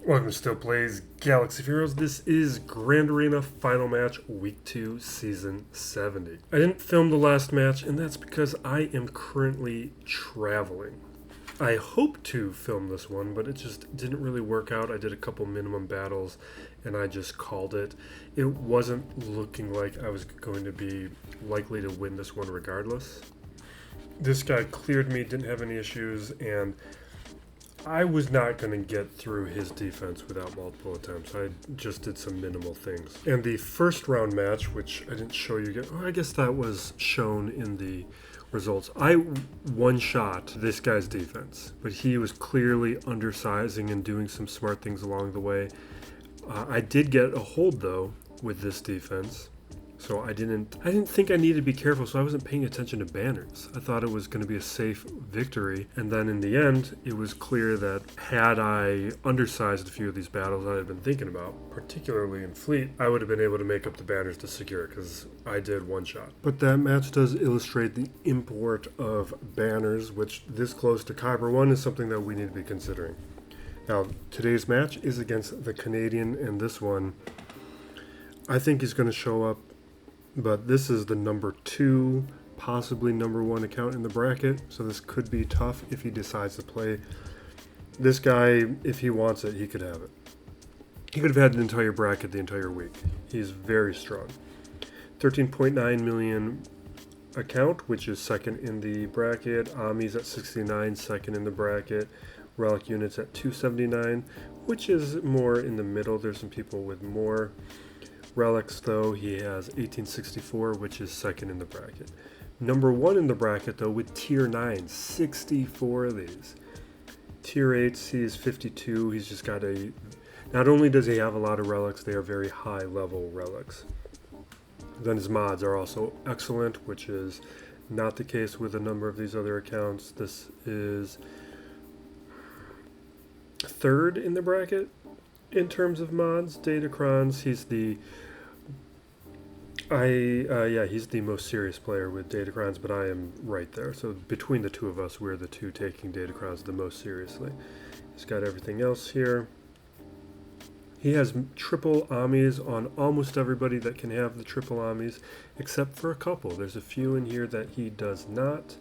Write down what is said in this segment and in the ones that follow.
Welcome to Still Plays Galaxy of Heroes. This is Grand Arena Final Match Week 2, Season 70. I didn't film the last match, and that's because I am currently traveling. I hoped to film this one, but it just didn't really work out. I did a couple minimum battles, and I just called it. It wasn't looking like I was going to be likely to win this one regardless. This guy cleared me, didn't have any issues, and I was not going to get through his defense without multiple attempts. I just did some minimal things. And the first round match, which I didn't show you yet, I guess that was shown in the results. I one-shot this guy's defense, but he was clearly undersizing and doing some smart things along the way. I did get a hold, though, with this defense. So I didn't think I needed to be careful, so I wasn't paying attention to banners. I thought it was going to be a safe victory, and then in the end, it was clear that had I undersized a few of these battles I had been thinking about, particularly in Fleet, I would have been able to make up the banners to secure it, because I did one shot. But that match does illustrate the import of banners, which this close to Kyber 1 is something that we need to be considering. Now, today's match is against the Canadian, and this one, I think he's going to show up. But this is the number 2, possibly number 1 account in the bracket, so this could be tough if he decides to play. This guy, if he wants it, he could have it. He could have had the entire bracket the entire week. He's very strong. 13.9 million account, which is second in the bracket. Ami's at 69, second in the bracket. Relic units at 279, which is more in the middle. There's some people with more relics, though. He has 1864, which is second in the bracket. Number 1 in the bracket, though, with tier 9, 64 of these. Tier 8s, he is 52. He's just got a... Not only does he have a lot of relics, they are very high-level relics. Then his mods are also excellent, which is not the case with a number of these other accounts. This is third in the bracket in terms of mods. Datacrons, he's the he's the most serious player with Datacrons, but I am right there. So between the two of us, we're the two taking Datacrons the most seriously. He's got everything else here. He has triple Amis on almost everybody that can have the triple Amis, except for a couple. There's a few in here that he does not.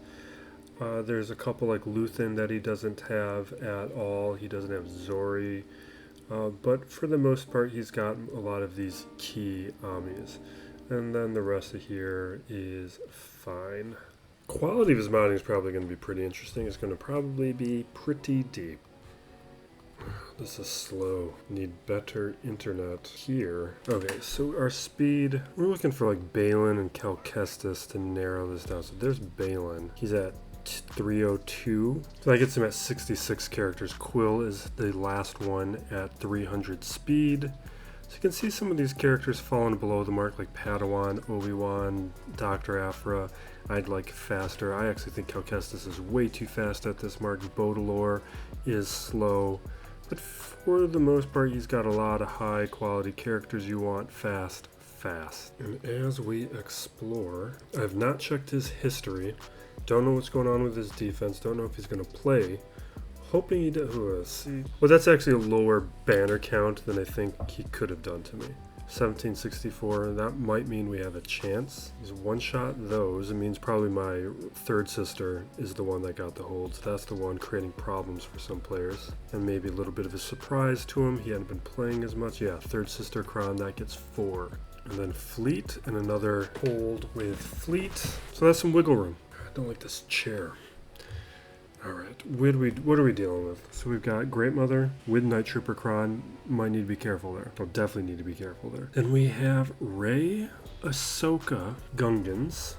There's a couple like Luthen that he doesn't have at all. He doesn't have Zori. But for the most part, he's got a lot of these key Amis. And then the rest of here is fine. Quality of his modding is probably going to be pretty interesting. It's going to probably be pretty deep. This is slow. Need better internet here. Okay, so our speed, we're looking for like Balin and Cal Kestis to narrow this down. So there's Balin. He's at 302. So that gets him at 66 characters. Quill is the last one at 300 speed. So you can see some of these characters falling below the mark, like Padawan, Obi-Wan, Dr. Aphra. I'd like faster. I actually think Cal Kestis is way too fast at this mark. Baudelaire is slow. But for the most part, he's got a lot of high quality characters you want fast. And as we explore, I've not checked his history. Don't know what's going on with his defense. Don't know if he's going to play. Hoping he does. See. Well, that's actually a lower banner count than I think he could have done to me. 1764. That might mean we have a chance. He's one-shot those. It means probably my third sister is the one that got the holds. That's the one creating problems for some players. And maybe a little bit of a surprise to him. He hadn't been playing as much. Yeah, third sister Kron, that gets 4. And then Fleet and another hold with Fleet. So that's some wiggle room. I don't like this chair. Alright, what are we dealing with? So we've got Great Mother with Night Trooper Kron. Might need to be careful there. I'll definitely need to be careful there. Then we have Rey, Ahsoka, Gungans.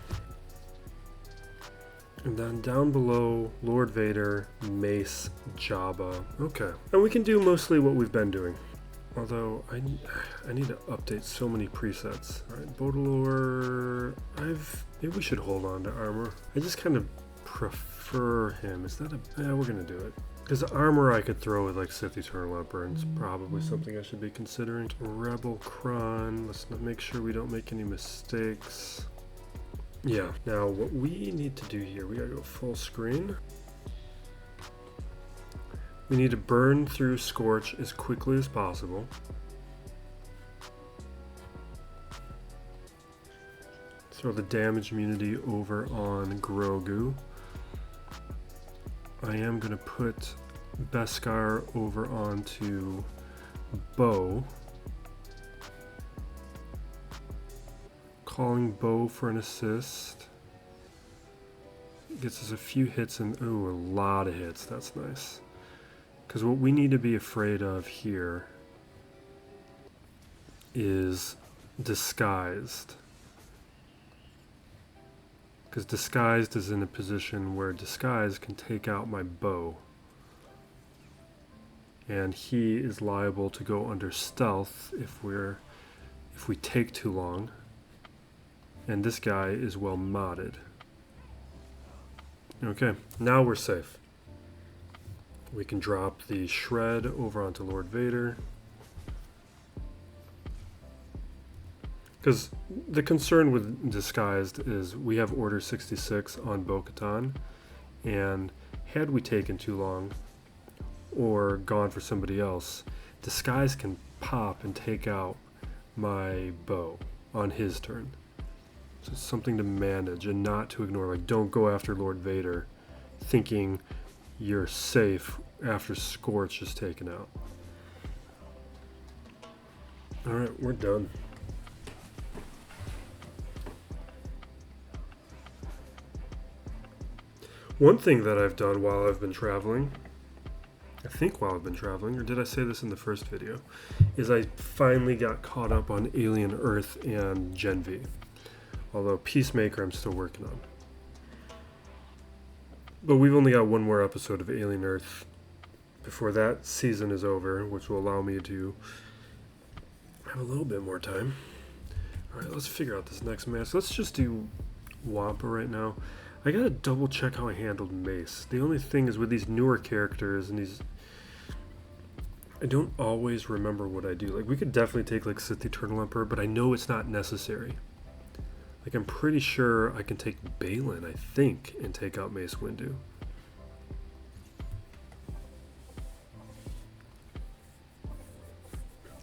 And then down below, Lord Vader, Mace, Jabba. Okay. And we can do mostly what we've been doing. Although, I need to update so many presets. Alright, Baudelaire... Maybe we should hold on to armor. I just kind of prefer him. Is that yeah, we're gonna do it. Because armor I could throw with like Sith Eternal Emperor, and it's probably something I should be considering. Rebel Kron. Let's make sure we don't make any mistakes. Yeah. Now what we need to do here, we gotta go full screen. We need to burn through Scorch as quickly as possible. Throw the damage immunity over on Grogu. I am going to put Beskar over onto Bo. Calling Bo for an assist. Gets us a few hits and, ooh, a lot of hits. That's nice. Because what we need to be afraid of here is Disguised. Because Disguised is in a position where Disguise can take out my bow. And he is liable to go under Stealth if we take too long. And this guy is well modded. Okay, now we're safe. We can drop the Shred over onto Lord Vader. Because the concern with Disguised is we have Order 66 on Bo-Katan, and had we taken too long or gone for somebody else, Disguise can pop and take out my bow on his turn. So it's something to manage and not to ignore. Like, don't go after Lord Vader thinking you're safe after Scorch is taken out. Alright, we're done. One thing that I've done while I've been traveling, I think while I've been traveling, or did I say this in the first video, is I finally got caught up on Alien Earth and Gen V. Although Peacemaker I'm still working on. But we've only got one more episode of Alien Earth before that season is over, which will allow me to have a little bit more time. Alright, let's figure out this next match. Let's just do Wampa right now. I gotta double check how I handled Mace. The only thing is with these newer characters and these, I don't always remember what I do. Like, we could definitely take like Sith Eternal Emperor, but I know it's not necessary. Like, I'm pretty sure I can take Balin, I think, and take out Mace Windu.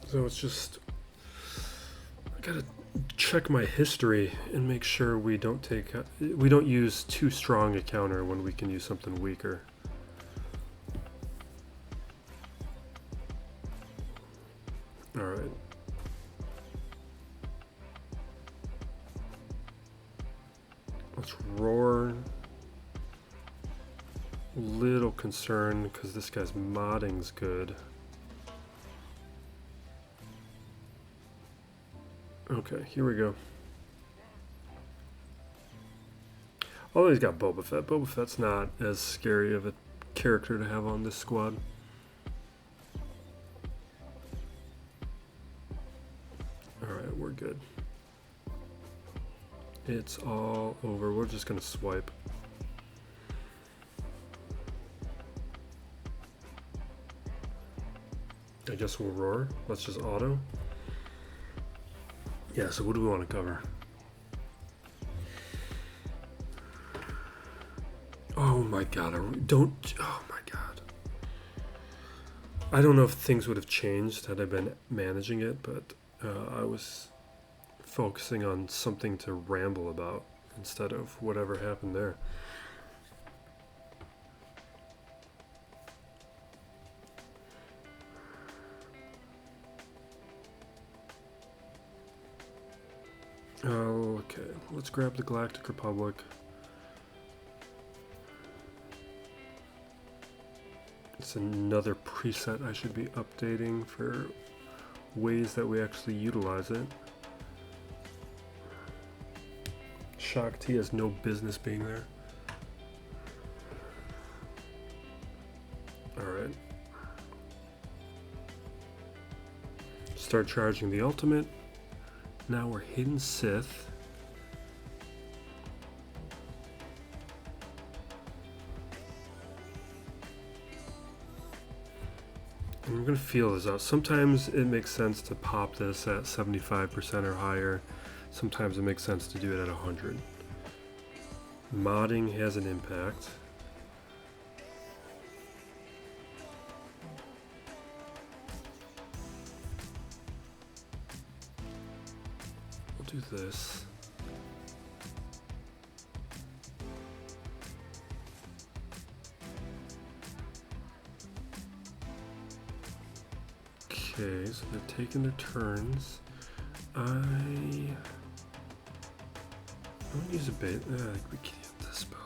So it's just, I gotta check my history and make sure we don't use too strong a counter when we can use something weaker. All right. Let's roar. Little concerned because this guy's modding's good. Okay, here we go. Although he's got Boba Fett. Boba Fett's not as scary of a character to have on this squad. Alright, we're good. It's all over. We're just gonna swipe. I guess we'll roar. Let's just auto. Yeah, so what do we want to cover? Oh my god, oh my god. I don't know if things would have changed had I been managing it, but I was focusing on something to ramble about instead of whatever happened there. Okay, let's grab the Galactic Republic. It's another preset I should be updating for ways that we actually utilize it. Shakti has no business being there. Alright. Start charging the ultimate. Now we're Hidden Sith. And we're going to feel this out. Sometimes it makes sense to pop this at 75% or higher. Sometimes it makes sense to do it at 100. Modding has an impact. do this. Okay, so they're taking their turns. I'm gonna use a bait. We can't dispel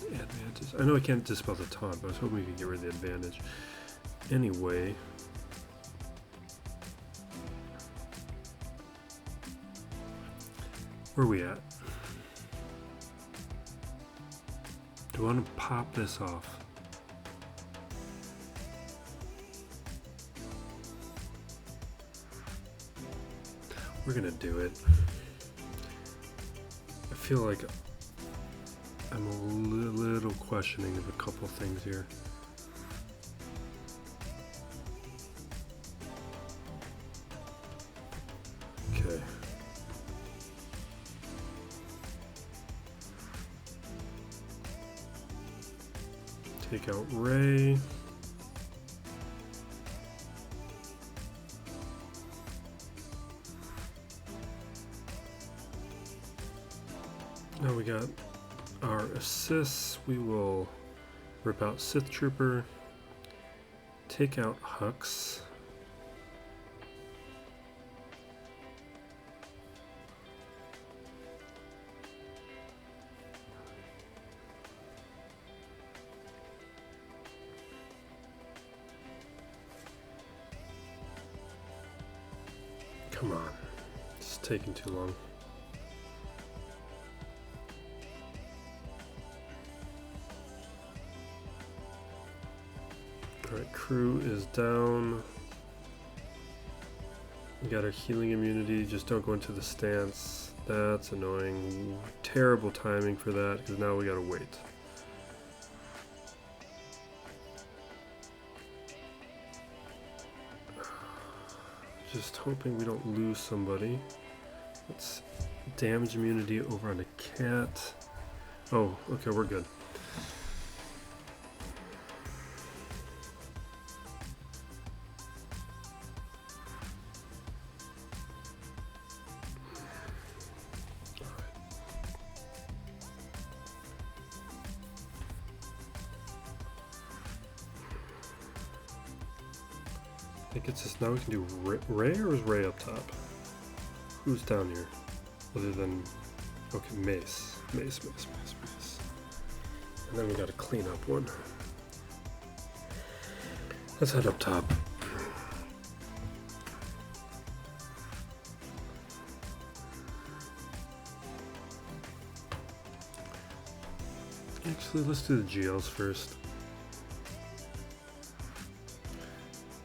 that advantage. I know I can't dispel the taunt, but I was hoping we could get rid of the advantage. Anyway. Where are we at? Do I want to pop this off? We're gonna do it. I feel like I'm a little questioning of a couple things here. Okay. Take out Ray. Now we got our assists. We will rip out Sith Trooper, take out Hux. Come on, it's taking too long. Alright, crew is down. We got our healing immunity, just don't go into the stance. That's annoying. Terrible timing for that, because now we gotta wait. Just hoping we don't lose somebody. Let's damage immunity over on a cat. Oh, okay, we're good. I think it's just now we can do Ray, or is Ray up top? Who's down here? Other than, okay, Mace. Mace. And then we got a clean up one. Let's head up top. Actually, let's do the GLs first.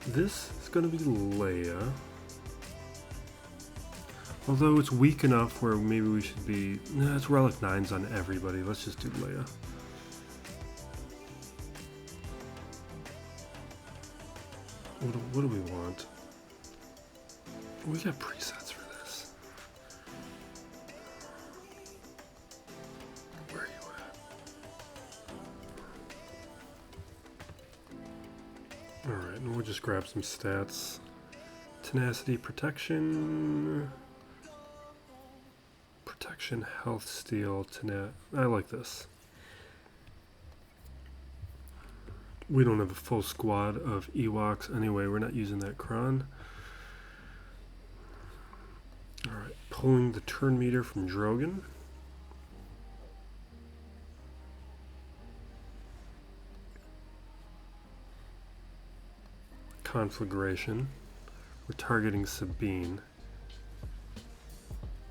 This is going to be Leia. Although it's weak enough where maybe we should be... Nah, it's Relic 9s on everybody. Let's just do Leia. What do we want? We got presets for this. Where are you at? Alright, and we'll just grab some stats. Tenacity, protection, health, steal, I like this. We don't have a full squad of Ewoks anyway, we're not using that cron. Alright, pulling the turn meter from Drogon. Conflagration. We're targeting Sabine.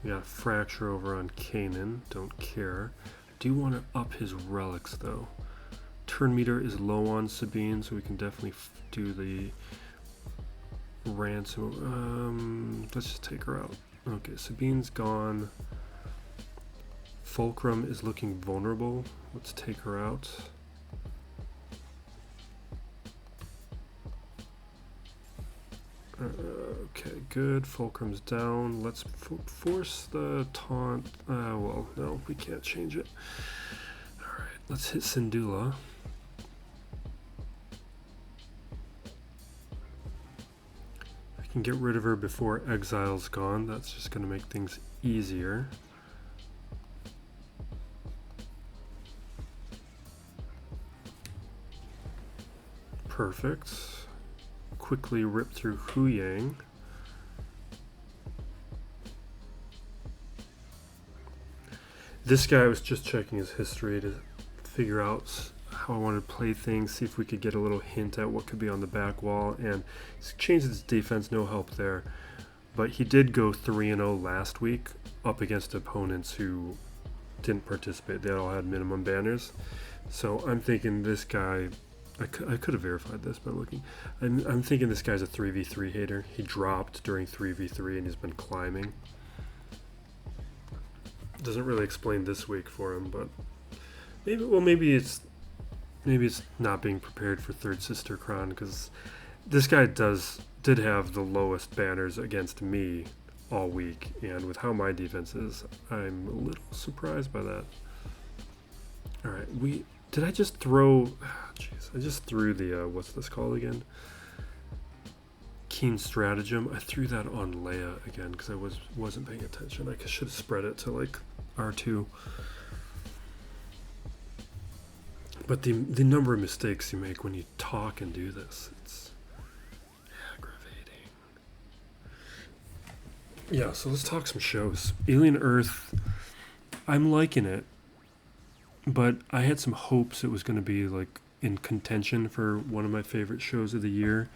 We got a fracture over on Kanan. Don't care. I do want to up his relics though. Turn meter is low on Sabine, so we can definitely do the ransom. Let's just take her out. Okay, Sabine's gone. Fulcrum is looking vulnerable. Let's take her out. Okay, good. Fulcrum's down. Let's force the taunt. Well, no, we can't change it. Alright, let's hit Syndulla. I can get rid of her before Exile's gone. That's just going to make things easier. Perfect. Quickly rip through Hu Yang. This guy was just checking his history to figure out how I wanted to play things, see if we could get a little hint at what could be on the back wall, and he's changed his defense, no help there. But he did go 3-0 last week up against opponents who didn't participate. They all had minimum banners. So I'm thinking this guy, I could have verified this by looking. I'm thinking this guy's a 3v3 hater. He dropped during 3v3 and he's been climbing. Doesn't really explain this week for him, but maybe it's not being prepared for Third Sister Cron, because this guy did have the lowest banners against me all week, and with how my defense is, I'm a little surprised by that. All right, I just throw? Jeez, I just threw the what's this called again? Keen Stratagem. I threw that on Leia again because I wasn't paying attention. I should have spread it to like R2. But the number of mistakes you make when you talk and do this, it's aggravating. Yeah, so let's talk some shows. Alien Earth, I'm liking it, but I had some hopes it was going to be like in contention for one of my favorite shows of the year.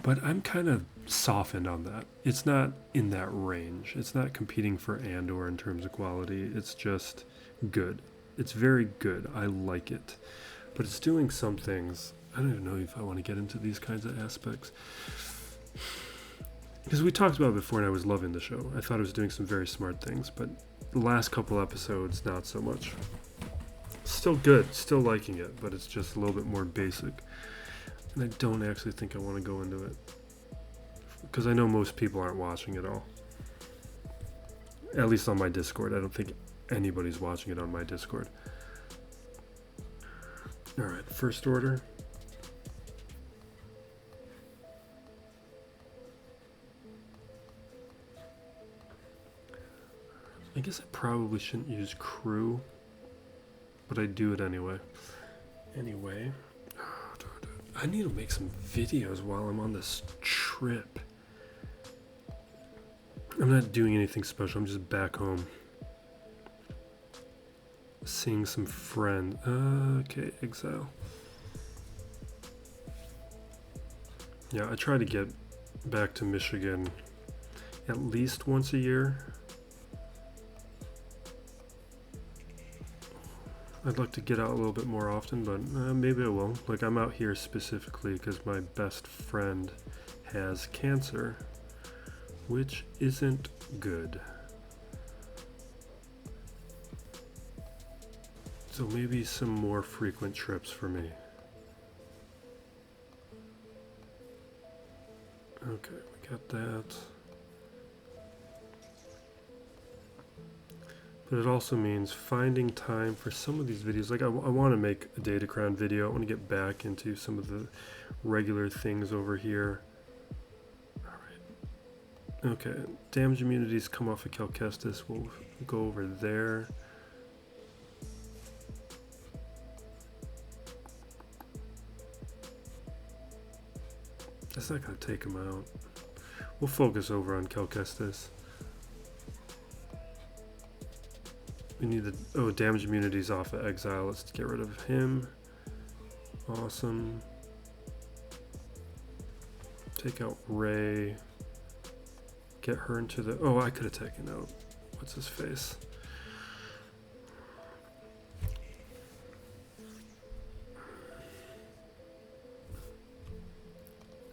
But I'm kind of softened on that. It's not in that range. It's not competing for Andor in terms of quality. It's just good. It's very good. I like it. But it's doing some things. I don't even know if I want to get into these kinds of aspects. Because we talked about it before and I was loving the show. I thought it was doing some very smart things. But the last couple episodes, not so much. Still good. Still liking it. But it's just a little bit more basic. And I don't actually think I want to go into it. Because I know most people aren't watching it all. At least on my Discord. I don't think anybody's watching it on my Discord. Alright, First Order. I guess I probably shouldn't use crew. But I do it anyway. I need to make some videos while I'm on this trip. I'm not doing anything special. I'm just back home. Seeing some friends. Okay, exile. Yeah, I try to get back to Michigan at least once a year. I'd like to get out a little bit more often, but maybe I will. Like, I'm out here specifically because my best friend has cancer, which isn't good. So maybe some more frequent trips for me. Okay, we got that. But it also means finding time for some of these videos. Like I want to make a Datacron video. I want to get back into some of the regular things over here. Alright. Okay, damage immunities come off of Cal Kestis. We'll go over there. That's not going to take him out. We'll focus over on Cal Kestis. We need the damage immunities off of Exile. Let's get rid of him. Awesome. Take out Ray. Get her into the... Oh, I could have taken out... What's his face?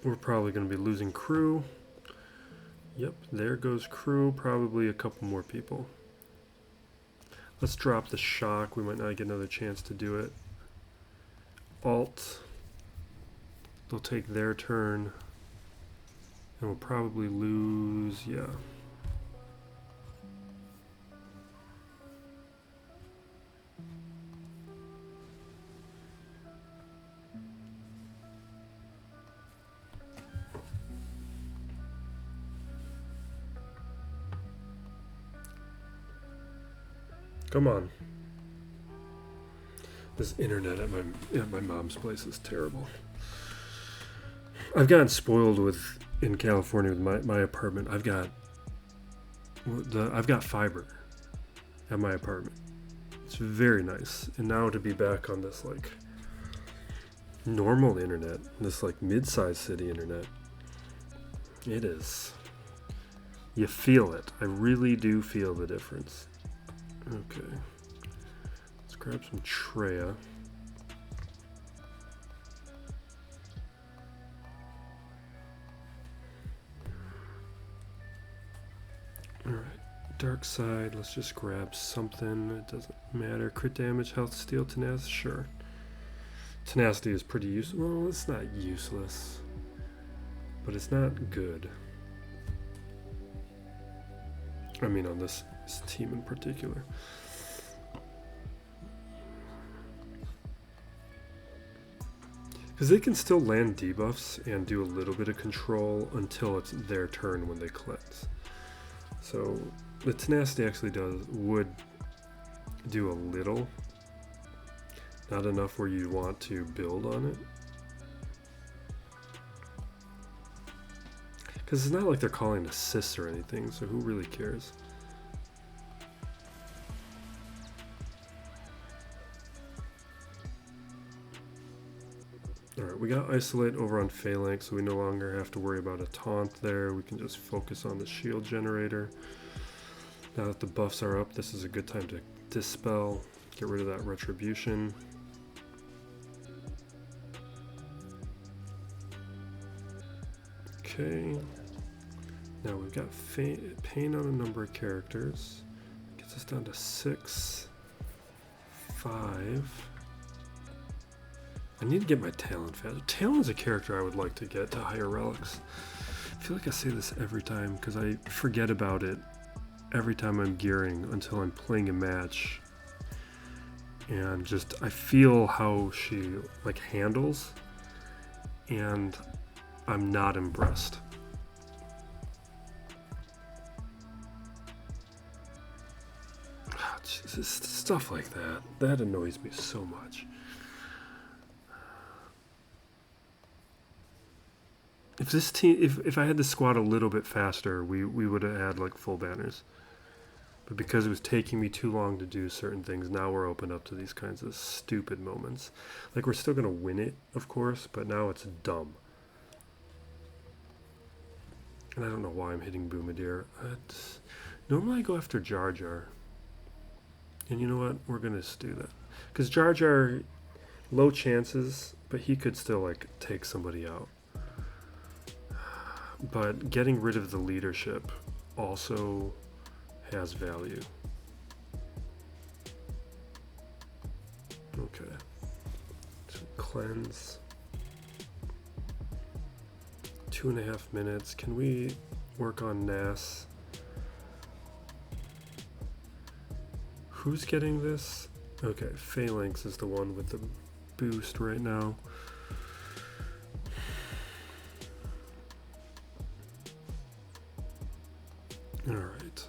We're probably going to be losing crew. Yep, there goes crew. Probably a couple more people. Let's drop the shock. We might not get another chance to do it. Alt. They'll take their turn. And we'll probably lose, yeah. Come on. This internet at my mom's place is terrible. I've gotten spoiled with in California with my apartment. I've got fiber at my apartment. It's very nice. And now to be back on this like normal internet, this like mid-sized city internet, it is. You feel it. I really do feel the difference. Okay. Let's grab some Treya. Alright. Dark side. Let's just grab something. It doesn't matter. Crit damage, health, steal, tenacity. Sure. Tenacity is pretty useful. Well, it's not useless, but it's not good. I mean, on this team in particular. Because they can still land debuffs and do a little bit of control until it's their turn when they cleanse. So the tenacity actually would do a little. Not enough where you want to build on it. Because it's not like they're calling assists or anything, so who really cares? Alright, we got Isolate over on Phalanx, so we no longer have to worry about a taunt there. We can just focus on the shield generator. Now that the buffs are up, this is a good time to Dispel, get rid of that Retribution. Okay, now we've got pain on a number of characters. Gets us down to 6, 5. I need to get my Talon faster. Talon's a character I would like to get to higher relics. I feel like I say this every time because I forget about it every time I'm gearing until I'm playing a match. And just, I feel how she like handles, and I'm not impressed. Just stuff like that annoys me so much. If this team, if I had the squad a little bit faster, we would have had like full banners. But because it was taking me too long to do certain things, now we're open up to these kinds of stupid moments. Like, we're still gonna win it, of course, but now it's dumb. And I don't know why I'm hitting Boomadir. Normally I go after Jar Jar. And you know what? We're gonna just do that. Because Jar Jar, low chances, but he could still like take somebody out. But getting rid of the leadership also has value. Okay. So cleanse. 2.5 minutes. Can we work on Nas? Who's getting this? Okay, Phalanx is the one with the boost right now. Alright.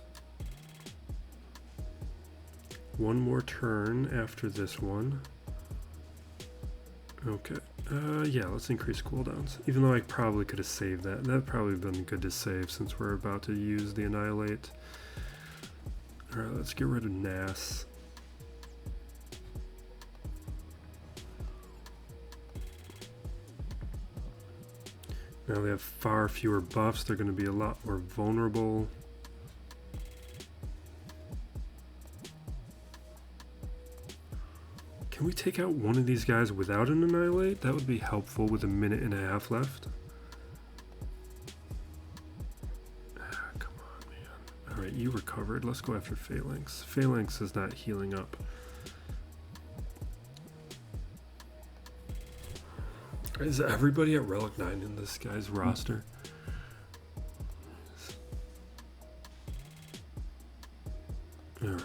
One more turn after this one. Okay. Yeah, let's increase cooldowns. Even though I probably could have saved that. That'd probably been good to save since we're about to use the Annihilate. Alright, let's get rid of Nas. Now they have far fewer buffs. They're going to be a lot more vulnerable. Can we take out one of these guys without an Annihilate? That would be helpful with 1.5 minutes left. Come on, man. Alright, you recovered. Let's go after Phalanx. Phalanx is not healing up. Is everybody at Relic 9 in this guy's roster? Alright.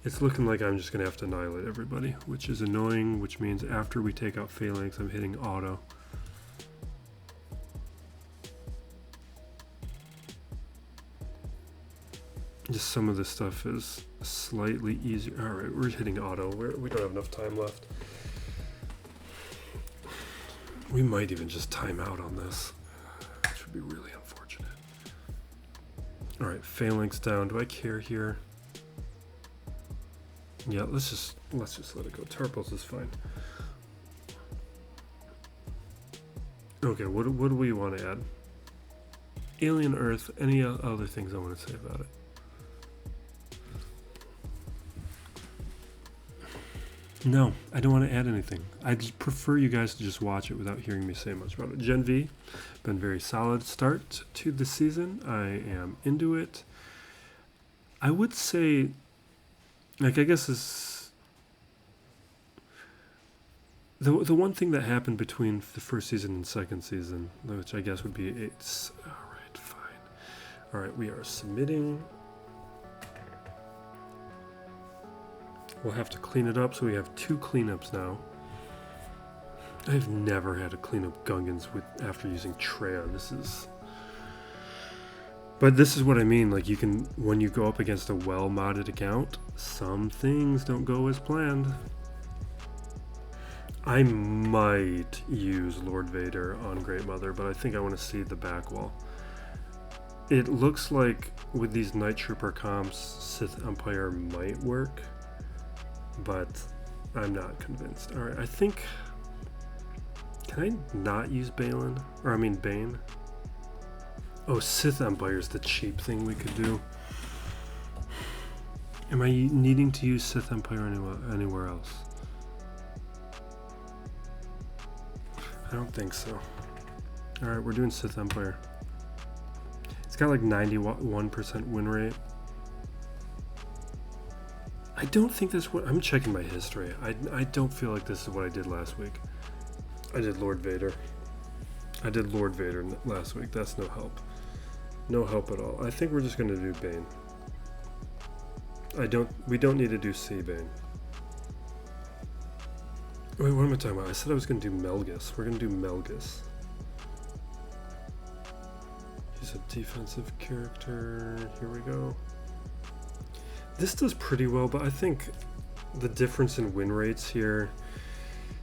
It's looking like I'm just going to have to annihilate everybody, which is annoying, which means after we take out Phalanx, I'm hitting auto. Just some of this stuff is slightly easier. All right, we're hitting auto. We don't have enough time left. We might even just time out on this. Which would be really unfortunate. All right, phalanx down. Do I care here? Yeah, let's just let it go. Tarpals is fine. Okay, what do we want to add? Alien Earth. Any other things I want to say about it? No, I don't want to add anything. I just prefer you guys to just watch it without hearing me say much about it. Gen V, been very solid start to the season. I am into it. I would say, like, I guess this, the one thing that happened between the first season and second season, which I guess would be it's all right, fine. All right, we are submitting. We'll have to clean it up, so we have 2 cleanups now. I've never had to clean up Gungans after using Treya. But this is what I mean. Like, you can, when you go up against a well-modded account, some things don't go as planned. I might use Lord Vader on Great Mother, but I think I want to see the back wall. It looks like with these Night Trooper comps, Sith Empire might work, but I'm not convinced. All right, I think, can I not use Bane? Oh, Sith Empire is the cheap thing we could do. Am I needing to use Sith Empire anywhere else? I don't think so. All right, we're doing Sith Empire. It's got like 91% win rate. I don't think that's what, I'm checking my history. I don't feel like this is what I did last week. I did Lord Vader last week. That's no help. No help at all. I think we're just gonna do Bane. We don't need to do C Bane. Wait, what am I talking about? I said I was gonna do Melgus. We're gonna do Melgus. He's a defensive character. Here we go. This does pretty well, but I think the difference in win rates here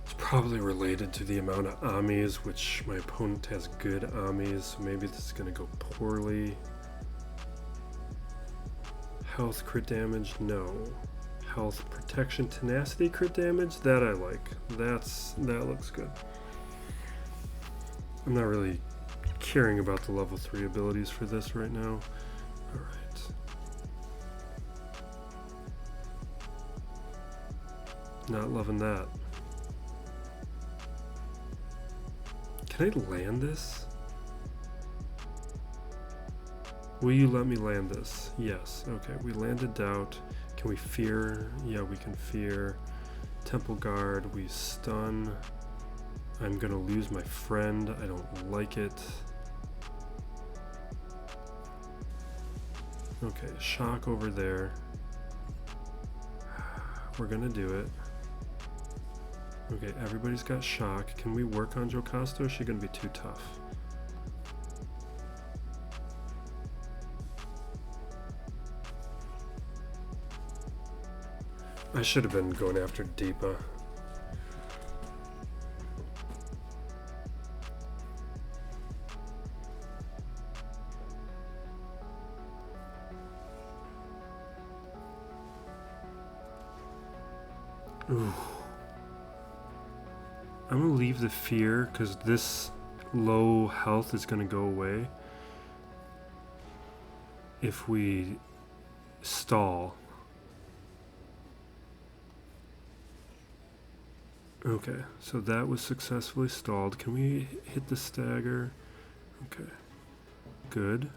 is probably related to the amount of Amis, which my opponent has good Amis, so maybe this is going to go poorly. Health crit damage, no. Health protection tenacity crit damage, that I like. That looks good. I'm not really caring about the level 3 abilities for this right now. Alright. Not loving that. Can I land this? Will you let me land this? Yes. Okay, we landed Doubt. Can we fear? Yeah, we can fear. Temple Guard, we stun. I'm gonna lose my friend. I don't like it. Okay, shock over there. We're gonna do it. Okay, everybody's got shock. Can we work on Jocasta, or is she gonna be too tough? I should have been going after Deepa. Ooh. I'm gonna leave the fear because this low health is gonna go away if we stall. Okay, so that was successfully stalled. Can we hit the stagger? Okay, good.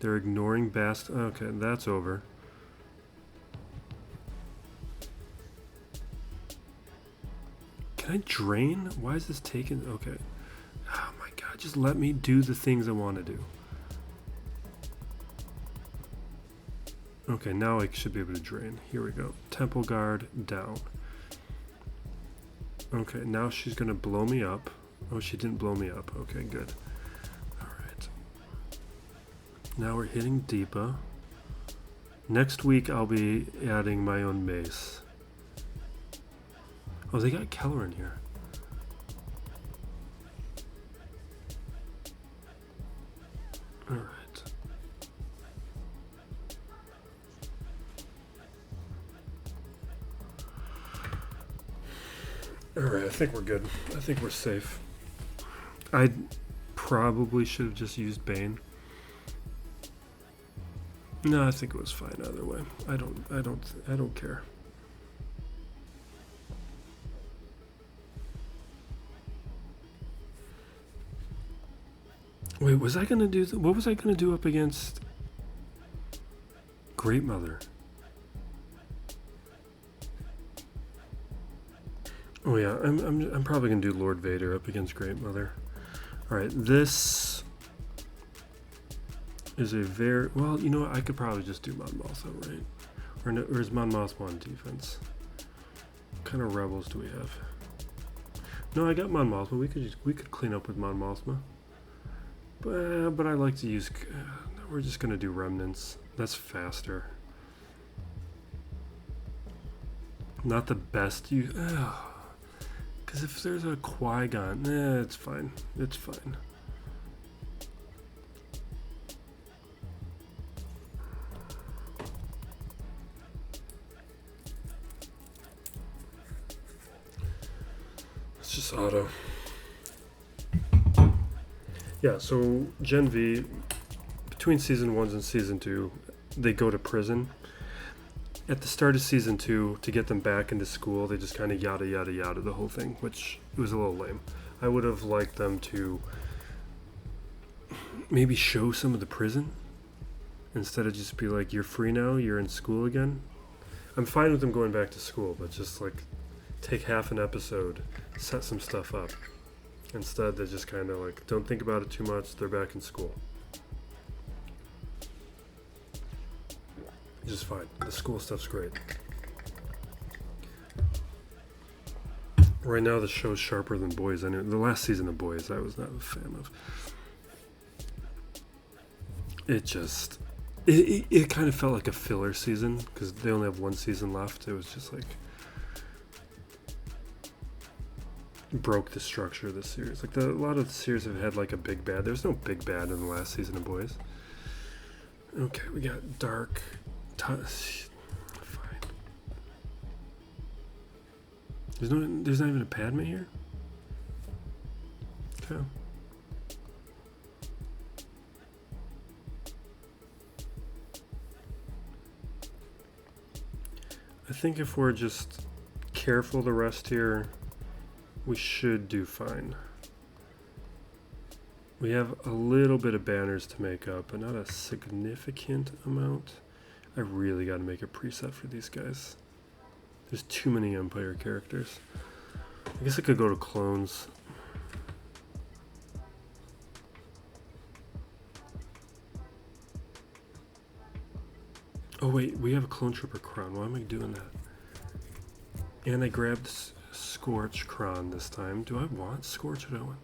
They're ignoring Bast. Okay, that's over. Can I drain? Why is this taking? Okay. Oh my god, just let me do the things I want to do. Okay, now I should be able to drain. Here we go. Temple Guard down. Okay, now she's gonna blow me up. Oh, she didn't blow me up. Okay, good. Alright. Now we're hitting Deepa. Next week I'll be adding my own mace. Oh, they got Keller in here. Alright. Alright, I think we're good. I think we're safe. I probably should have just used Bane. No, I think it was fine either way. I don't care. Wait, was I gonna do? What was I gonna do up against Great Mother? Oh yeah, I'm probably gonna do Lord Vader up against Great Mother. All right, this is a very well. You know what? I could probably just do Mon Mothma, right? Or, no, or is Mon Mothma on defense? What kind of rebels do we have? No, I got Mon Mothma. We could clean up with Mon Mothma. But I like to use. We're just gonna do remnants. That's faster. Not the best use. Because if there's a Qui-Gon, it's fine. It's fine. It's just auto. Yeah, so Gen V, between Season 1 and Season 2, they go to prison. At the start of Season 2, to get them back into school, they just kind of yada yada yada the whole thing, which was a little lame. I would have liked them to maybe show some of the prison, instead of just be like, you're free now, you're in school again. I'm fine with them going back to school, but just like take half an episode, set some stuff up. Instead, they just kind of like, don't think about it too much, they're back in school. Just fine. The school stuff's great. Right now, the show's sharper than Boys. I knew the last season of Boys I was not a fan of. It kind of felt like a filler season because they only have one season left. It was just like broke the structure of the series. Like a lot of the series have had like a big bad. There's no big bad in the last season of Boys. Okay, we got Dark. Fine. There's not even a Padme here? Okay. I think if we're just careful the rest here, we should do fine. We have a little bit of banners to make up, but not a significant amount. I really got to make a preset for these guys. There's too many Empire characters. I guess I could go to clones. Oh wait, we have a clone trooper Kron. Why am I doing that? And I grabbed Scorch Kron this time. Do I want Scorch or do I want?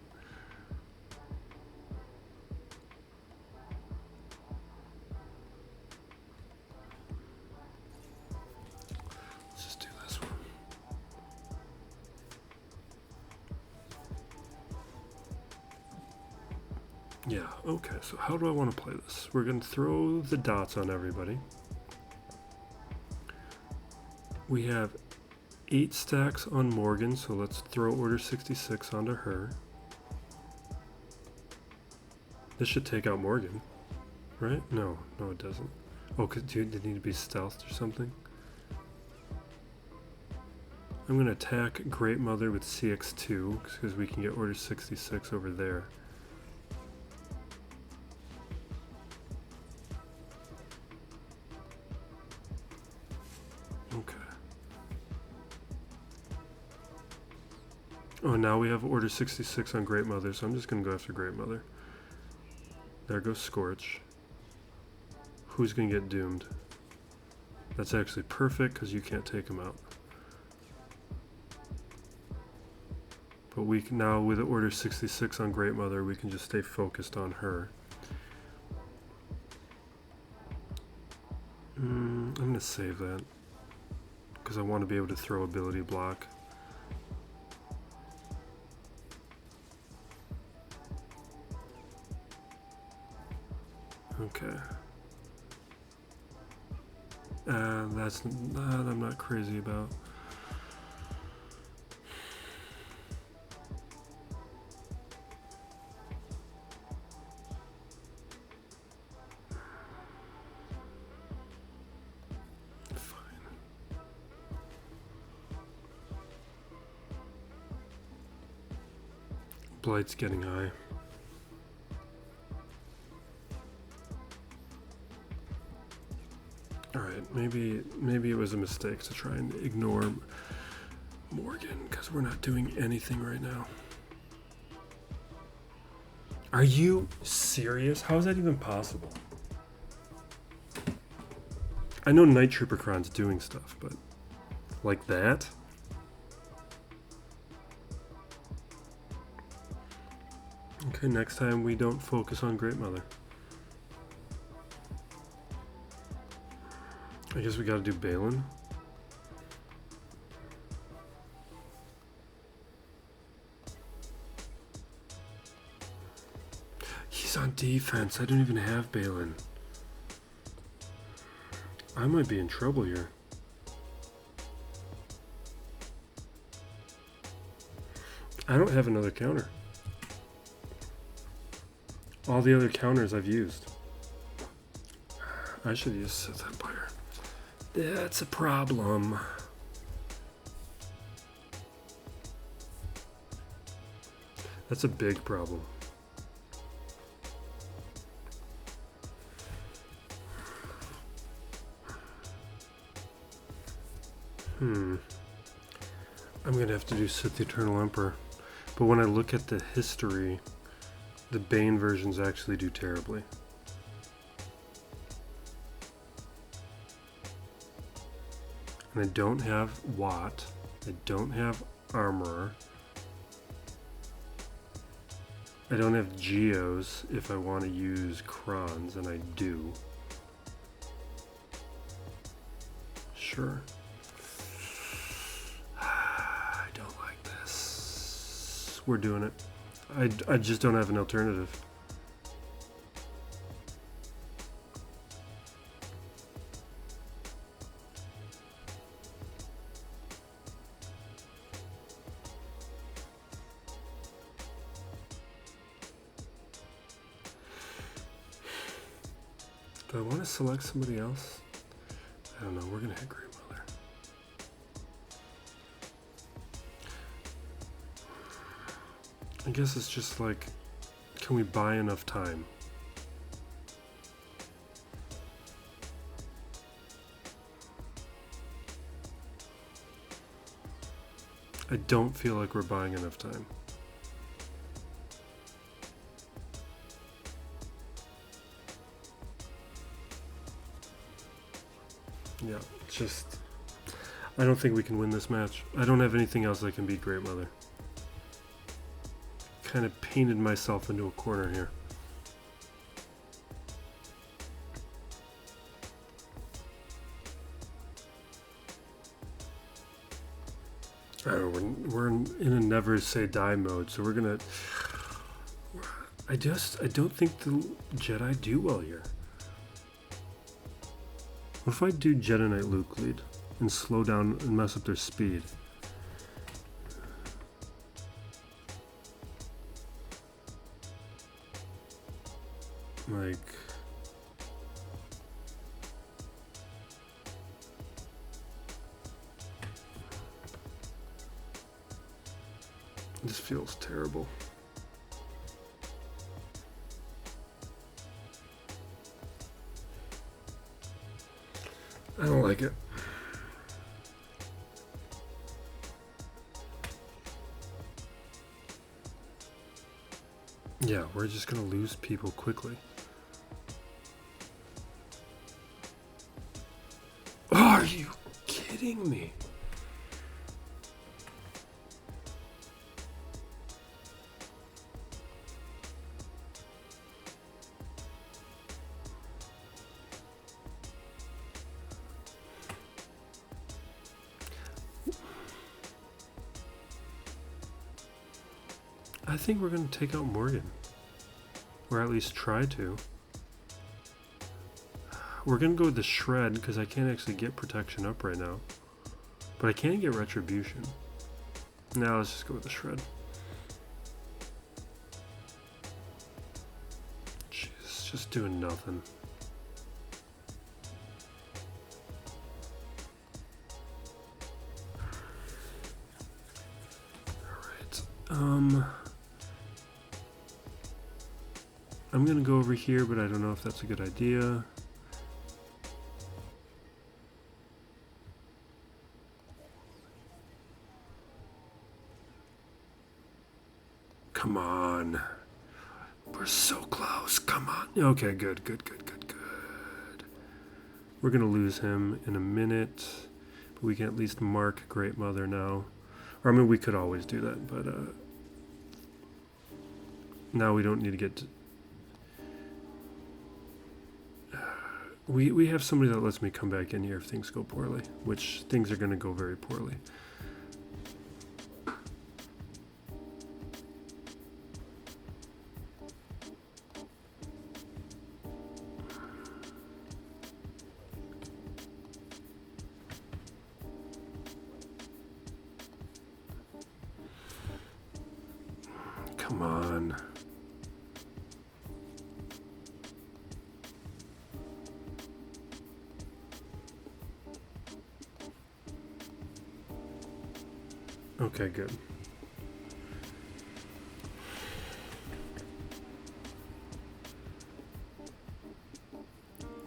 Yeah, okay, so how do I want to play this? We're going to throw the dots on everybody. We have 8 stacks on Morgan, so let's throw Order 66 onto her. This should take out Morgan, right? No, it doesn't. Oh, do they need to be stealthed or something? I'm going to attack Great Mother with CX2, because we can get Order 66 over there. Oh, now we have Order 66 on Great Mother, so I'm just going to go after Great Mother. There goes Scorch. Who's going to get doomed? That's actually perfect, because you can't take him out. But we can, now with Order 66 on Great Mother, we can just stay focused on her. I'm going to save that because I want to be able to throw ability block. Okay. That's that I'm not crazy about. Blight's getting high. Alright, maybe it was a mistake to try and ignore Morgan, because we're not doing anything right now. Are you serious? How is that even possible? I know Night Troopercron's doing stuff, but like that? Okay, next time we don't focus on Great Mother. I guess we gotta do Balin. He's on defense. I don't even have Balin. I might be in trouble here. I don't have another counter. All the other counters I've used. I should use Sith Empire. That's a problem. That's a big problem. I'm gonna have to do Sith Eternal Emperor. But when I look at the history, the Bane versions actually do terribly. And I don't have Watt. I don't have Armorer. I don't have Geos if I want to use Krons, and I do. Sure. I don't like this. We're doing it. I just don't have an alternative. Do I want to select somebody else? I don't know. We're going to hit Great Mother. I guess it's just like, can we buy enough time? I don't feel like we're buying enough time. Yeah, it's just, I don't think we can win this match. I don't have anything else that can beat Great Mother. Kind of painted myself into a corner here. I don't know, we're in a never say die mode, so we're gonna. I don't think the Jedi do well here. What if I do Jedi Knight Luke lead and slow down and mess up their speed? Like, this feels terrible. I don't like it. Yeah, we're just gonna lose people quickly. Are you kidding me? I think we're going to take out Morgan. Or at least try to. We're going to go with the Shred because I can't actually get protection up right now. But I can get Retribution. Now let's just go with the Shred. Jeez, just doing nothing. I'm gonna go over here, but I don't know if that's a good idea. Come on. We're so close. Come on. Okay, good. We're gonna lose him in a minute, but we can at least mark Great Mother now. Or I mean, we could always do that, but now we don't need to get to... We have somebody that lets me come back in here if things go poorly, which things are going to go very poorly. Come on. Okay, good.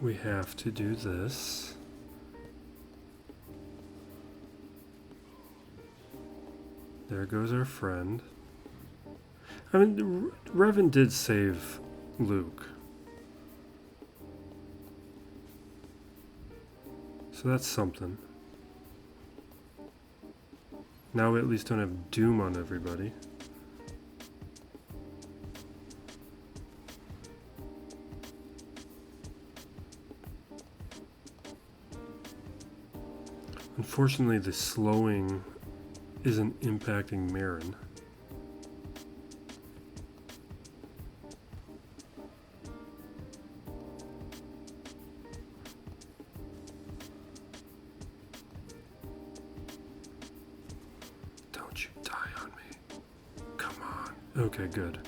We have to do this. There goes our friend. I mean, Revan did save Luke. So that's something. Now we at least don't have Doom on everybody. Unfortunately, the slowing isn't impacting Marin. Don't you die on me. Come on. Okay, good.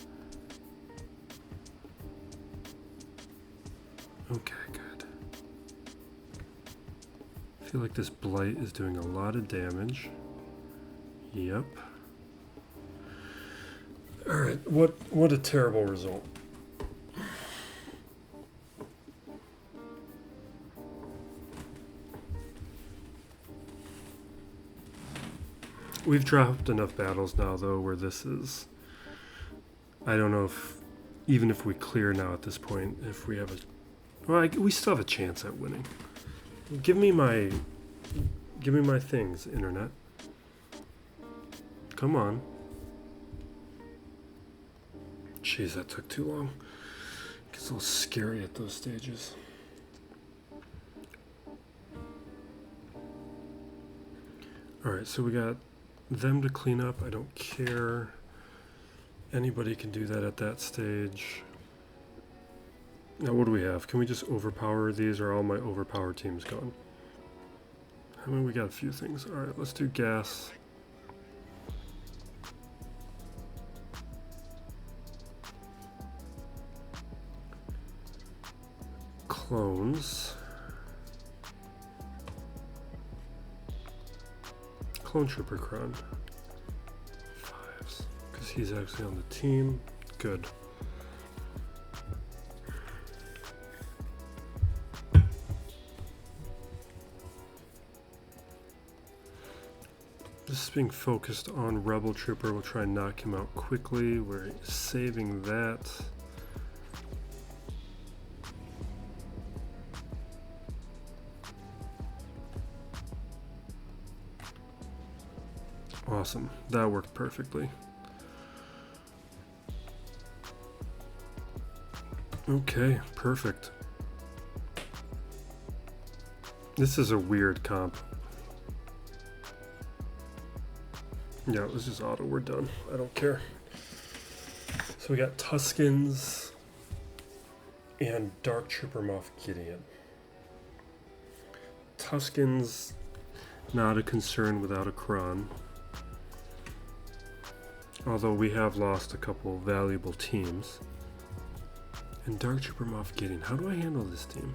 Okay, good. I feel like this Blight is doing a lot of damage. Yep. Alright, what a terrible result. We've dropped enough battles now, though, where this is... I don't know if... Even if we clear now at this point, if we have a... Well, we still have a chance at winning. Give me my things, Internet. Come on. Jeez, that took too long. It gets a little scary at those stages. Alright, so we got them to clean up. I don't care. Anybody can do that at that stage. Now what do we have? Can we just overpower these, or are all my overpower teams gone? I mean, we got a few things. Alright, let's do gas. Clones. Clone Trooper Kron. 5s. Because he's actually on the team. Good. This is being focused on Rebel Trooper. We'll try and knock him out quickly. We're saving that. Awesome. That worked perfectly. Okay, perfect. This is a weird comp. Yeah, let's just auto. We're done. I don't care. So we got Tuskens and Dark Trooper Moff Gideon. Tuskens, not a concern without a Kron. Although we have lost a couple valuable teams. And Dark Trooper Moff Gideon. How do I handle this team?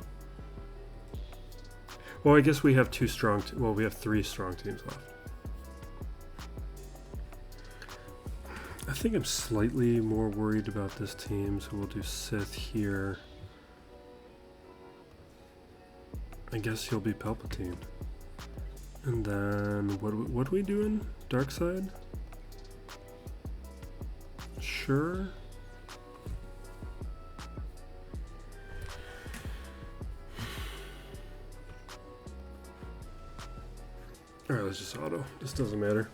Well, I guess we have we have 3 strong teams left. I think I'm slightly more worried about this team, so we'll do Sith here. I guess he'll be Palpatine. And then, what are we doing? Dark side? Sure. Alright, let's just auto. This doesn't matter.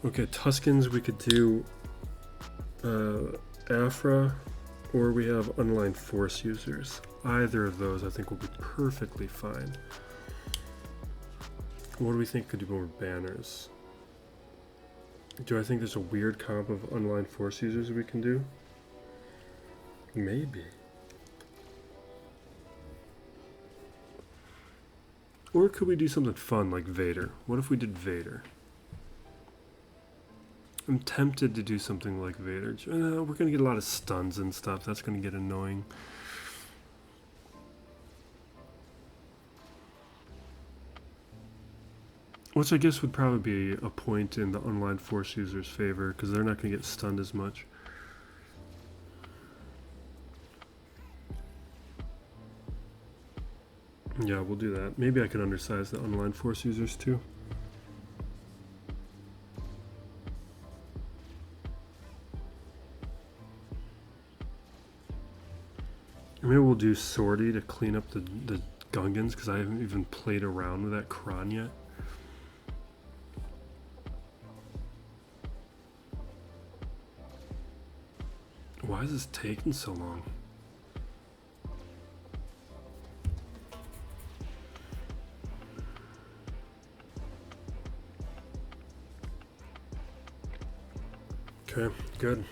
Okay, Tuskens, we could do Afra, or we have unaligned Force users. Either of those I think will be perfectly fine. What do we think could do more banners? Do I think there's a weird comp of unaligned Force users we can do? Maybe. Or could we do something fun like Vader? What if we did Vader? I'm tempted to do something like Vader. We're going to get a lot of stuns and stuff. That's going to get annoying. Which I guess would probably be a point in the unaligned Force users' favor, because they're not going to get stunned as much. Yeah, we'll do that. Maybe I could undersize the unaligned Force users too. Maybe we'll do Sortie to clean up the Gungans, because I haven't even played around with that Kron yet. Why is this taking so long? Okay, good.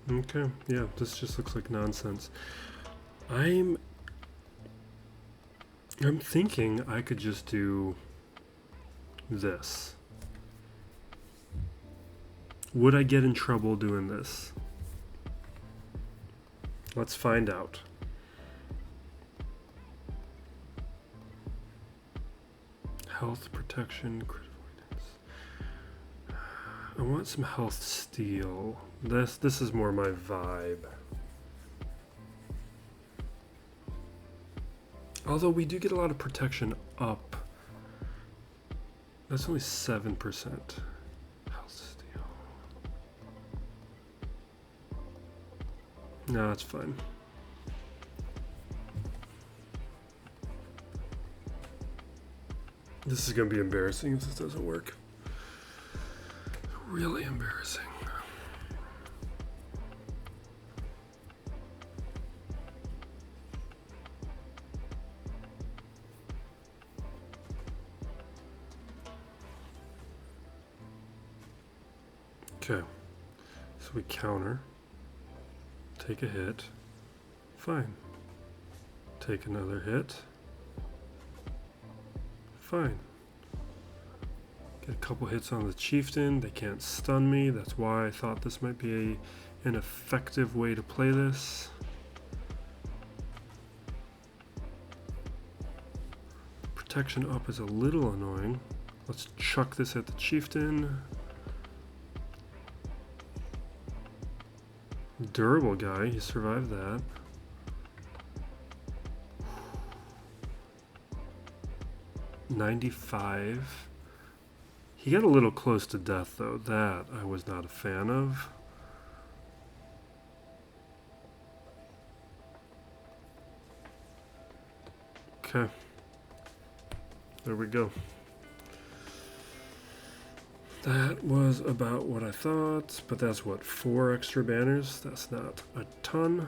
Okay, yeah, this just looks like nonsense. I'm thinking I could just do this. Would I get in trouble doing this? Let's find out. Health protection, crit avoidance. I want some health steal. This is more my vibe. Although we do get a lot of protection up. That's only 7% health steal. No, that's fine. This is going to be embarrassing if this doesn't work. Really embarrassing. Okay, so we counter, take a hit, fine. Take another hit, fine. Get a couple hits on the chieftain, they can't stun me, that's why I thought this might be an effective way to play this. Protection up is a little annoying. Let's chuck this at the chieftain. Durable guy, he survived that. $95. He got a little close to death though. That I was not a fan of. Okay. There we go. That was about what I thought, but that's what, 4 extra banners? That's not a ton.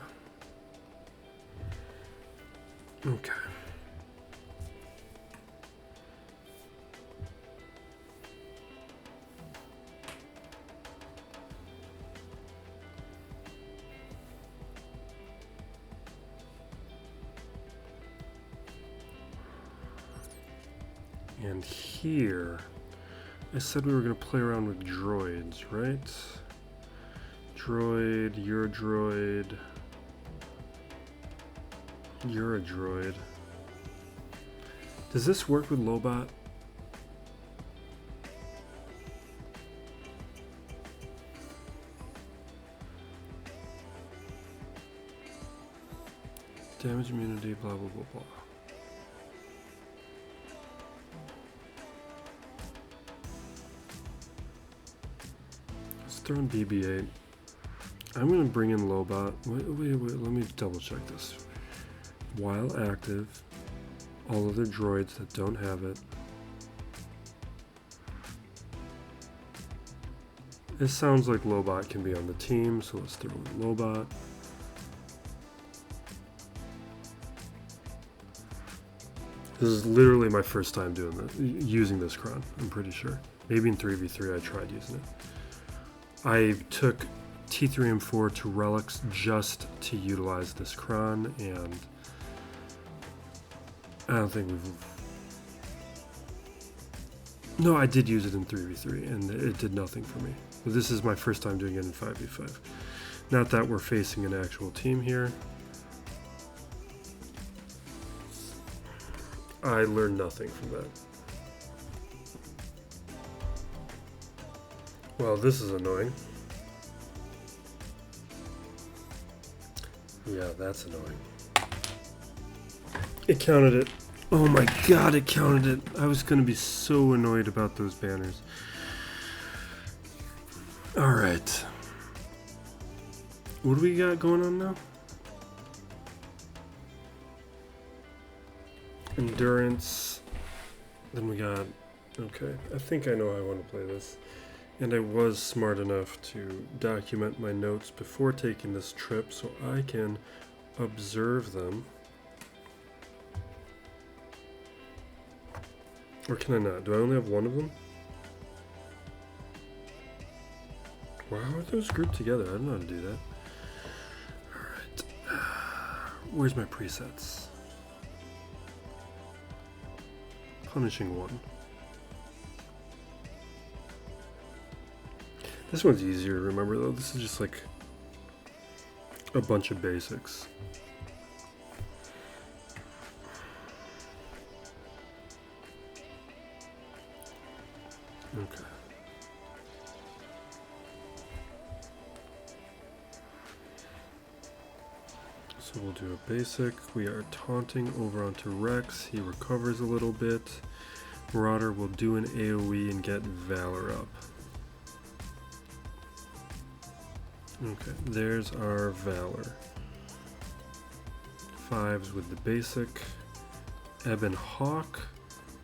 Okay. And here, I said we were going to play around with droids, right? Droid, you're a droid. You're a droid. Does this work with Lobot? Damage immunity, blah, blah, blah, blah. Let's throw in BB-8. I'm going to bring in Lobot. Wait, let me double check this. While active, all other droids that don't have it. This sounds like Lobot can be on the team, so let's throw in Lobot. This is literally my first time doing this, using this cron, I'm pretty sure. Maybe in 3v3 I tried using it. I took T3M4 to Relics just to utilize this cron, and I don't think we've... No, I did use it in 3v3, and it did nothing for me. But this is my first time doing it in 5v5. Not that we're facing an actual team here. I learned nothing from that. Well, this is annoying. Yeah, that's annoying. It counted it. Oh my god, it counted it. I was going to be so annoyed about those banners. Alright. What do we got going on now? Endurance. Then we got... Okay, I think I know how I want to play this. And I was smart enough to document my notes before taking this trip so I can observe them. Or can I not? Do I only have one of them? Wow, how are those grouped together? I don't know how to do that. Alright. Where's my presets? Punishing one. This one's easier to remember though. This is just like a bunch of basics. Okay. So we'll do a basic. We are taunting over onto Rex. He recovers a little bit. Marauder will do an AoE and get Valor up. Okay, there's our Valor. 5s with the basic. Ebon Hawk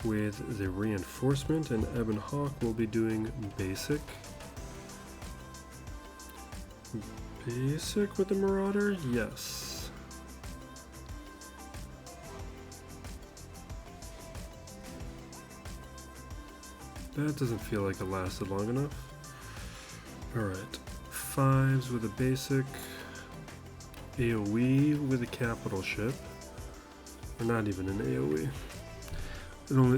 with the reinforcement, and Ebon Hawk will be doing basic. Basic with the Marauder? Yes. That doesn't feel like it lasted long enough. Alright. 5s with a basic. AoE with a capital ship. Or not even an AoE.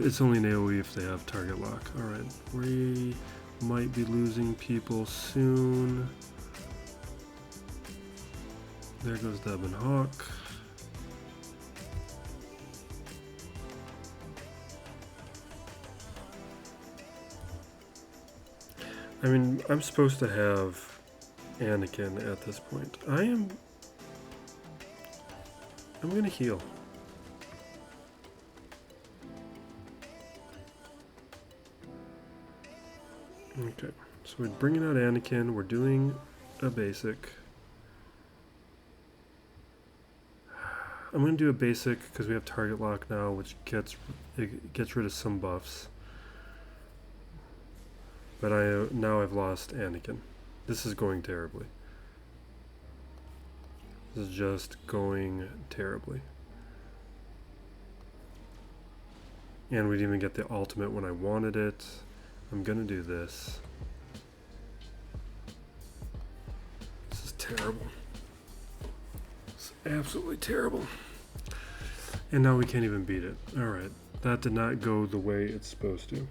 It's only an AoE if they have target lock. Alright. We might be losing people soon. There goes the Ebon Hawk. I mean, I'm supposed to have Anakin at this point. I'm gonna heal. Okay, so we're bringing out Anakin. We're doing a basic. I'm gonna do a basic because we have target lock now, which gets rid of some buffs. But now I've lost Anakin. This is going terribly. This is just going terribly. And we didn't even get the ultimate when I wanted it. I'm gonna do this. This is terrible. It's absolutely terrible. And now we can't even beat it. Alright. That did not go the way it's supposed to.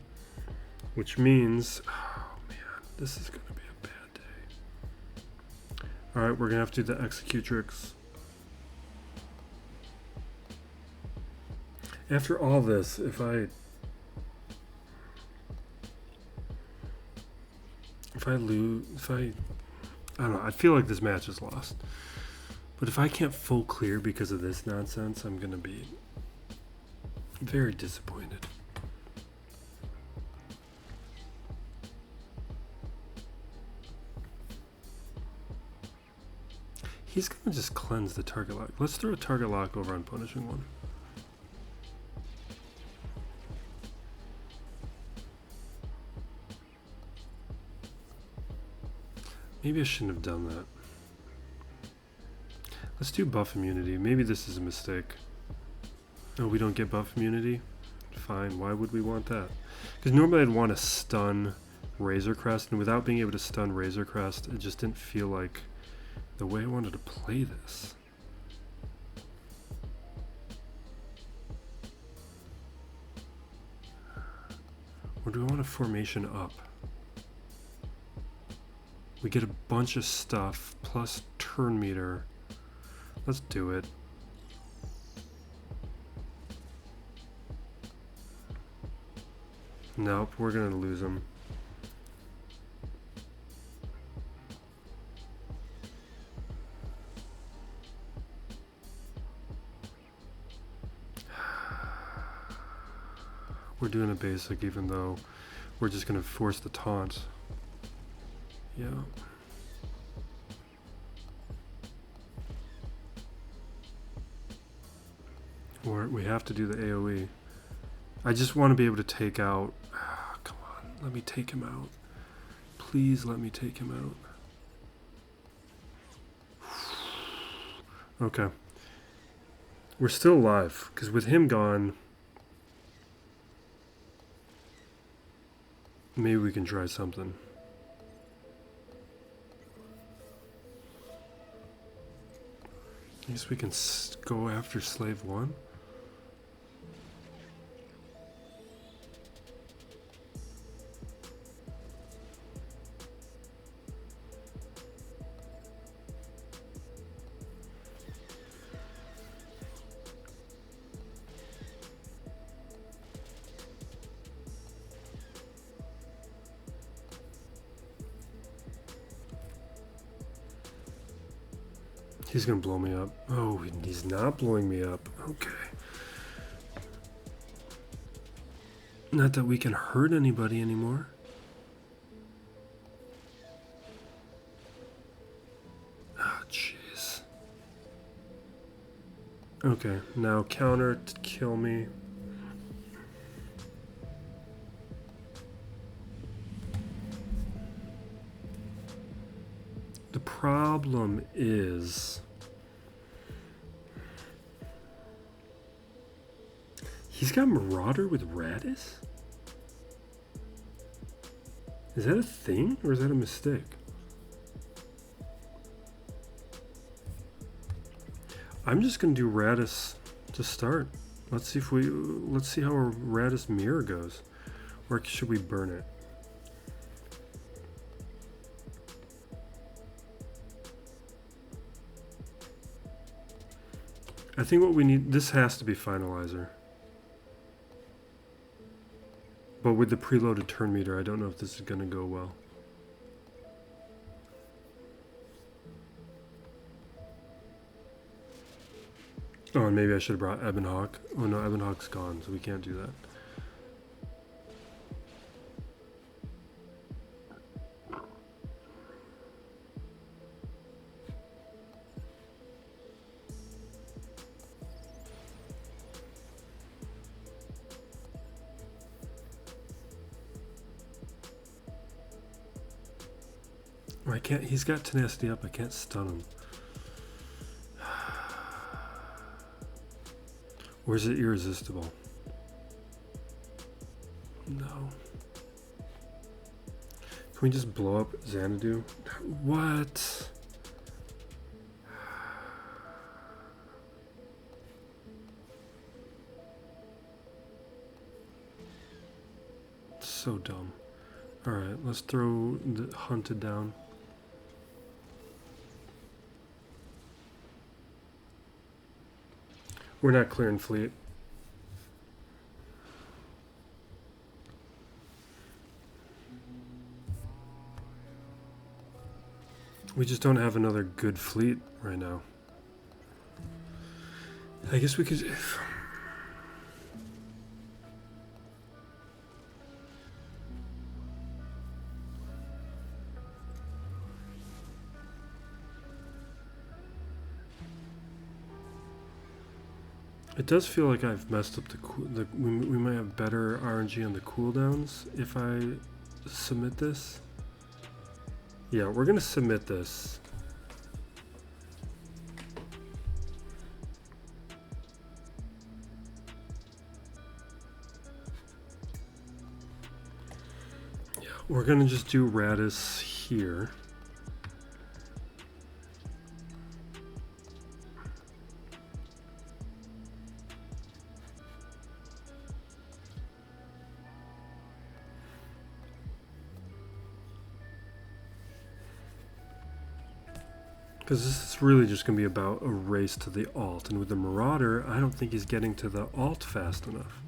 Which means, oh man, this is going to be a bad day. Alright, we're going to have to do the executrix. After all this, if I lose, I don't know, I feel like this match is lost. But if I can't full clear because of this nonsense, I'm going to be very disappointed. He's going to just cleanse the target lock. Let's throw a target lock over on punishing one. Maybe I shouldn't have done that. Let's do buff immunity. Maybe this is a mistake. Oh, we don't get buff immunity? Fine, why would we want that? Because normally I'd want to stun Razor Crest, and without being able to stun Razor Crest, it just didn't feel like the way I wanted to play this. Or do I want a formation up? We get a bunch of stuff, plus turn meter. Let's do it. Nope, we're gonna lose him. We're doing a basic even though we're just gonna force the taunt. Yeah. Or we have to do the AoE. I just want to be able to take out... come on, let me take him out. Please let me take him out. Okay. We're still alive, because with him gone... maybe we can try something. I guess we can go after Slave 1. He's gonna blow me up. Oh, he's not blowing me up. Okay. Not that we can hurt anybody anymore. Oh, jeez. Okay, now counter to kill me. The problem is... he's got Marauder with Radis? Is that a thing, or is that a mistake? I'm just gonna do Radis to start. Let's see how our Radis mirror goes. Or should we burn it? I think what we need, this has to be Finalizer. But with the preloaded turn meter, I don't know if this is going to go well. Oh, and maybe I should have brought Ebonhawk. Oh no, Ebonhawk's gone, so we can't do that. I can't, he's got tenacity up, I can't stun him. Or is it irresistible? No. Can we just blow up Xanadu? What? so dumb. Alright, let's throw the hunted down. We're not clearing fleet. We just don't have another good fleet right now. I guess we could... It does feel like I've messed up we might have better RNG on the cooldowns if I submit this. Yeah, we're gonna submit this. Yeah, we're gonna just do Radis here. Because this is really just going to be about a race to the alt. And with the Marauder, I don't think he's getting to the alt fast enough.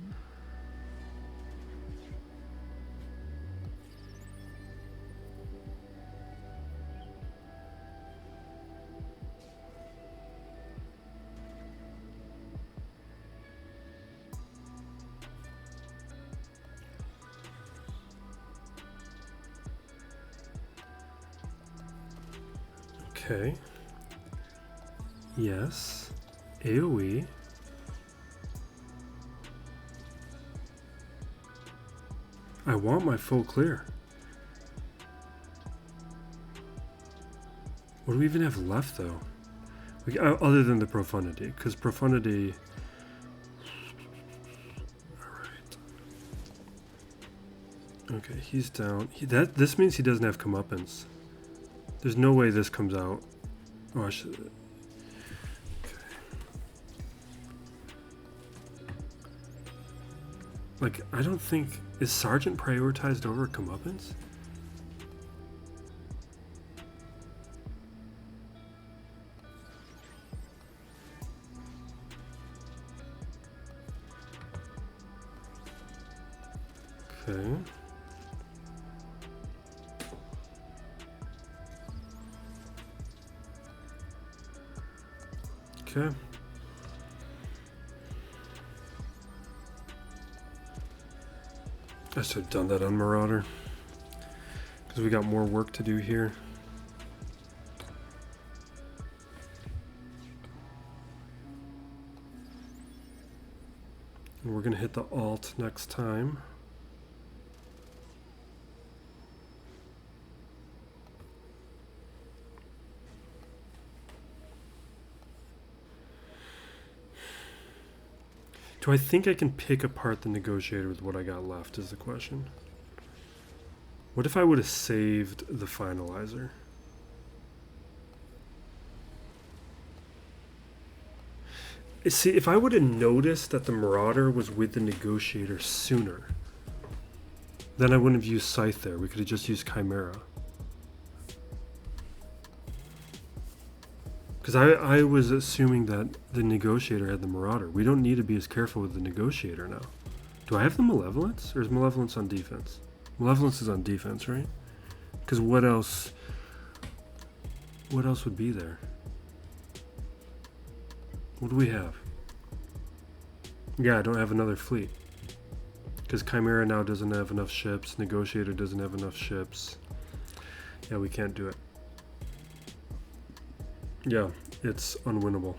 Okay. Yes. AoE. I want my full clear. What do we even have left, though? Other than the Profundity, because Profundity... Alright. Okay, he's down. This means he doesn't have comeuppance. There's no way this comes out. Oh, I should... Okay. Like, I don't think... Is Sergeant prioritized over comeuppance? Okay. Okay. I should have done that on Marauder, because we got more work to do here. And we're going to hit the alt next time. Do I think I can pick apart the negotiator with what I got left is the question. What if I would have saved the finalizer? See, if I would have noticed that the Marauder was with the negotiator sooner, then I wouldn't have used Scythe there. We could have just used Chimera. Because I was assuming that the negotiator had the Marauder. We don't need to be as careful with the negotiator now. Do I have the Malevolence? Or is Malevolence on defense? Malevolence is on defense, right? Because what else would be there? What do we have? Yeah, I don't have another fleet. Because Chimera now doesn't have enough ships. Negotiator doesn't have enough ships. Yeah, we can't do it. Yeah, it's unwinnable.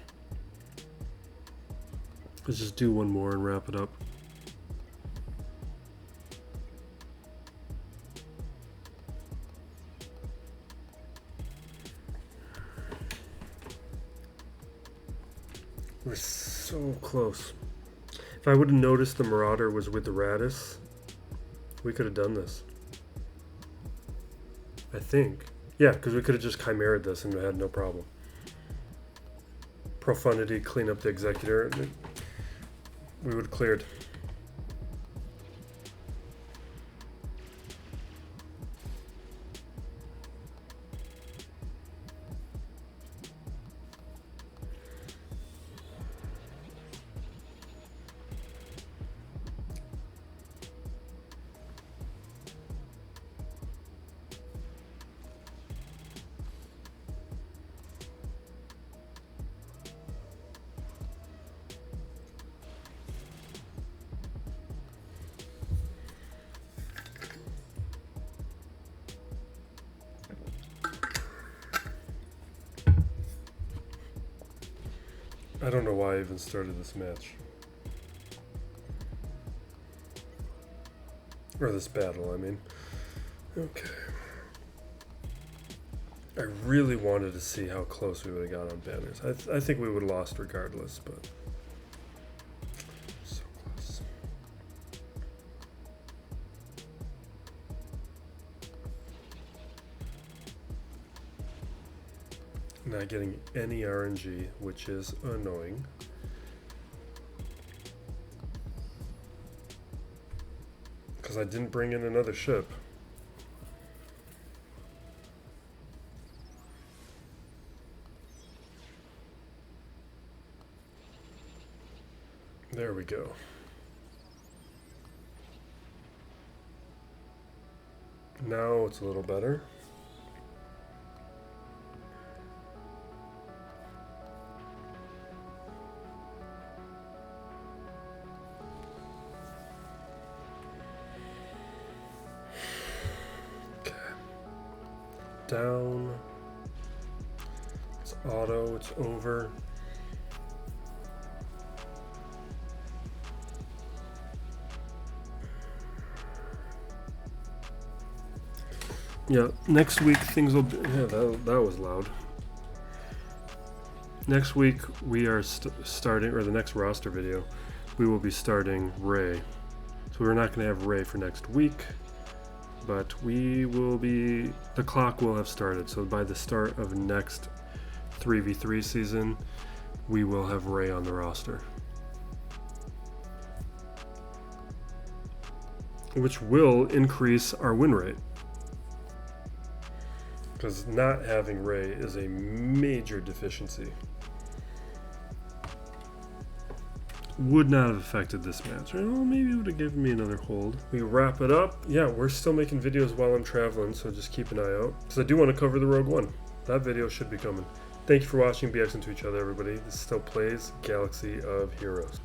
Let's just do one more and wrap it up. We're so close. If I would have noticed the Marauder was with the Radis, we could have done this. I think. Yeah, because we could have just Chimeraed this and had no problem. Profundity, clean up the Executor, and we would have cleared. I don't know why I even started this match. Or this battle, I mean. Okay. I really wanted to see how close we would have got on banners. I think we would have lost regardless, but so close. Not getting any RNG, which is annoying. Because I didn't bring in another ship. There we go. Now it's a little better. Okay. Down. It's auto, it's over. Yeah, next week things will be... Yeah, that was loud. Next week we are starting, or the next roster video, we will be starting Ray. So we're not going to have Ray for next week, but we will be... The clock will have started, so by the start of next 3v3 season, we will have Ray on the roster. Which will increase our win rate. Because not having Ray is a major deficiency. Would not have affected this match. Well, maybe it would have given me another hold. We wrap it up. Yeah, we're still making videos while I'm traveling, so just keep an eye out. Because I do want to cover the Rogue One. That video should be coming. Thank you for watching. Be excellent to each other, everybody. This still plays Galaxy of Heroes.